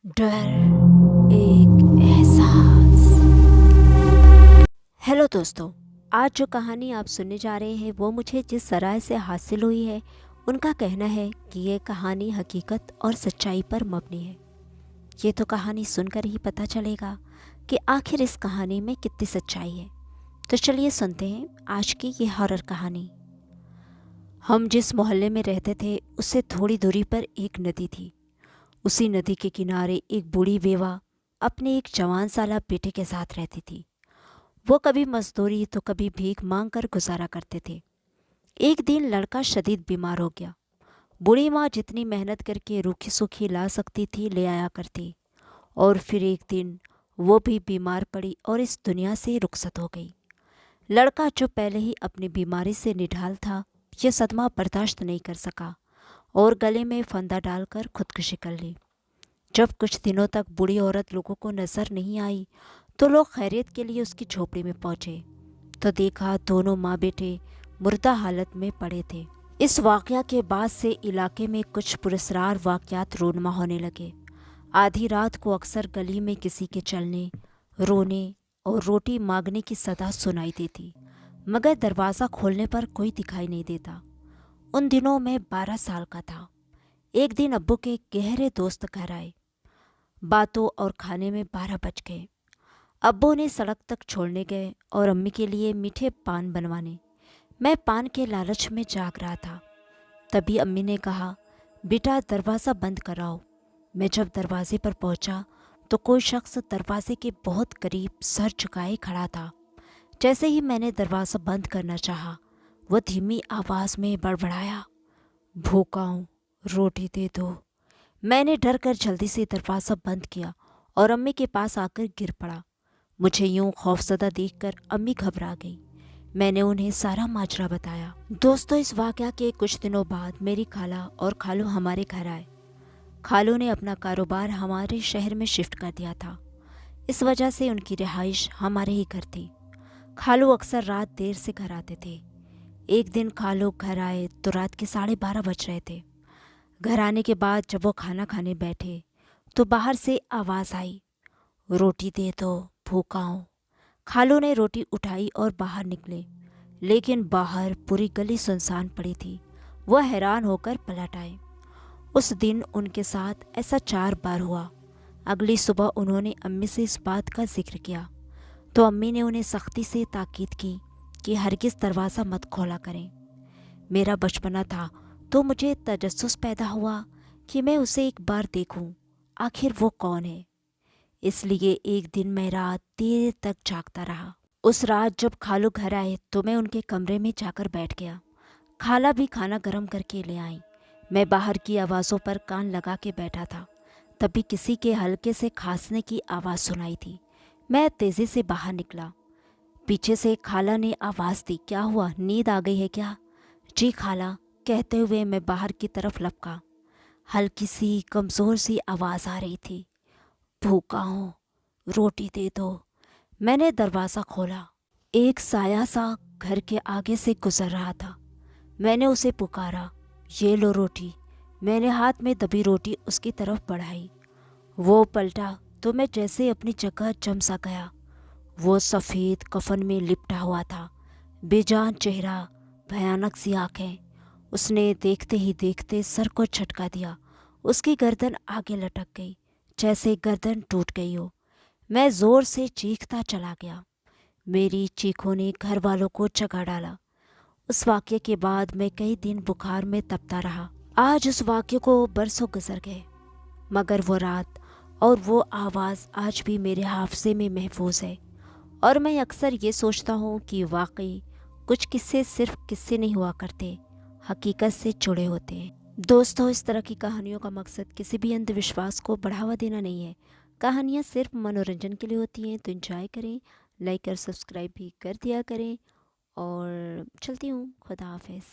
डर एक एहसास। हेलो दोस्तों, आज जो कहानी आप सुनने जा रहे हैं वो मुझे जिस सराय से हासिल हुई है, उनका कहना है कि ये कहानी हकीकत और सच्चाई पर मबनी है। ये तो कहानी सुनकर ही पता चलेगा कि आखिर इस कहानी में कितनी सच्चाई है। तो चलिए सुनते हैं आज की ये हॉरर कहानी। हम जिस मोहल्ले में रहते थे उससे थोड़ी दूरी पर एक नदी थी। उसी नदी के किनारे एक बूढ़ी बेवा अपने एक जवान साला बेटे के साथ रहती थी। वो कभी मजदूरी तो कभी भीख मांग कर गुजारा करते थे। एक दिन लड़का शदीद बीमार हो गया। बूढ़ी माँ जितनी मेहनत करके रूखी सूखी ला सकती थी ले आया करती, और फिर एक दिन वो भी बीमार पड़ी और इस दुनिया से रुखसत हो गई। लड़का जो पहले ही अपनी बीमारी से निढाल था, यह सदमा बर्दाश्त नहीं कर सका और गले में फंदा डालकर खुदकुशी कर ली। जब कुछ दिनों तक बूढ़ी औरत लोगों को नजर नहीं आई तो लोग खैरियत के लिए उसकी झोपड़ी में पहुंचे तो देखा दोनों माँ बेटे मुर्दा हालत में पड़े थे। इस वाकया के बाद से इलाके में कुछ पुरस्कार वाकयात रोनमा होने लगे। आधी रात को अक्सर गली में किसी के चलने, रोने और रोटी मांगने की सदा सुनाई देती, मगर दरवाज़ा खोलने पर कोई दिखाई नहीं देता। उन दिनों मैं 12 साल का था। एक दिन अब्बू के गहरे दोस्त घर आए। बातों और खाने में 12 बज गए। अब्बू ने सड़क तक छोड़ने गए और अम्मी के लिए मीठे पान बनवाने। मैं पान के लालच में जाग रहा था। तभी अम्मी ने कहा, बेटा दरवाज़ा बंद कराओ। मैं जब दरवाजे पर पहुंचा तो कोई शख्स दरवाजे के बहुत करीब सर झुकाए खड़ा था। जैसे ही मैंने दरवाज़ा बंद करना चाहा, वह धीमी आवाज़ में बड़बड़ाया, भूखा हूँ, रोटी दे दो। मैंने डर कर जल्दी से दरवाज़ा बंद किया और अम्मी के पास आकर गिर पड़ा। मुझे यूं खौफजदा देखकर अम्मी घबरा गई। मैंने उन्हें सारा माजरा बताया। दोस्तों, इस वाकया के कुछ दिनों बाद मेरी खाला और खालू हमारे घर आए। खालू ने अपना कारोबार हमारे शहर में शिफ्ट कर दिया था। इस वजह से उनकी रिहाइश हमारे ही घर थी। खालू अक्सर रात देर से घर आते थे। एक दिन खालू घर आए तो रात के 12:30 बज रहे थे। घर आने के बाद जब वो खाना खाने बैठे तो बाहर से आवाज़ आई, रोटी दे दो, भूखा हूँ। खालू ने रोटी उठाई और बाहर निकले, लेकिन बाहर पूरी गली सुनसान पड़ी थी। वह हैरान होकर पलट आए। उस दिन उनके साथ ऐसा 4 बार हुआ। अगली सुबह उन्होंने अम्मी से इस बात का जिक्र किया तो अम्मी ने उन्हें सख्ती से ताकीद की कि हरगिज़ दरवाज़ा मत खोला करें। मेरा बचपना था तो मुझे तजस्सुस पैदा हुआ कि मैं उसे एक बार देखूं, आखिर वो कौन है। इसलिए एक दिन मैं रात देर तक जागता रहा। उस रात जब खालू घर आए तो मैं उनके कमरे में जाकर बैठ गया। खाला भी खाना गर्म करके ले आई। मैं बाहर की आवाज़ों पर कान लगा के बैठा था। तभी किसी के हल्के से खांसने की आवाज़ सुनाई थी। मैं तेज़ी से बाहर निकला। पीछे से खाला ने आवाज़ दी, क्या हुआ, नींद आ गई है क्या? जी खाला, कहते हुए मैं बाहर की तरफ लपका। हल्की सी कमज़ोर सी आवाज़ आ रही थी, भूखा हूँ, रोटी दे दो। मैंने दरवाज़ा खोला। एक साया सा घर के आगे से गुजर रहा था। मैंने उसे पुकारा, ये लो रोटी। मैंने हाथ में दबी रोटी उसकी तरफ बढ़ाई। वो पलटा तो मैं जैसे अपनी जगह जम सा गया। वो सफ़ेद कफन में लिपटा हुआ था, बेजान चेहरा, भयानक सी आँखें। उसने देखते ही देखते सर को झटका दिया। उसकी गर्दन आगे लटक गई, जैसे गर्दन टूट गई हो। मैं ज़ोर से चीखता चला गया। मेरी चीखों ने घर वालों को जगा डाला। उस वाक़ये के बाद मैं कई दिन बुखार में तपता रहा। आज उस वाक़ये को बरसों गुजर गए, मगर वो रात और वो आवाज़ आज भी मेरे हाफ़ज़े में महफूज है। और मैं अक्सर ये सोचता हूँ कि वाकई कुछ किस्से सिर्फ किस्से नहीं हुआ करते, हकीकत से जुड़े होते हैं। दोस्तों, इस तरह की कहानियों का मकसद किसी भी अंधविश्वास को बढ़ावा देना नहीं है। कहानियाँ सिर्फ मनोरंजन के लिए होती हैं, तो एंजॉय करें, लाइक और सब्सक्राइब भी कर दिया करें। और चलती हूँ, खुदा हाफिज़।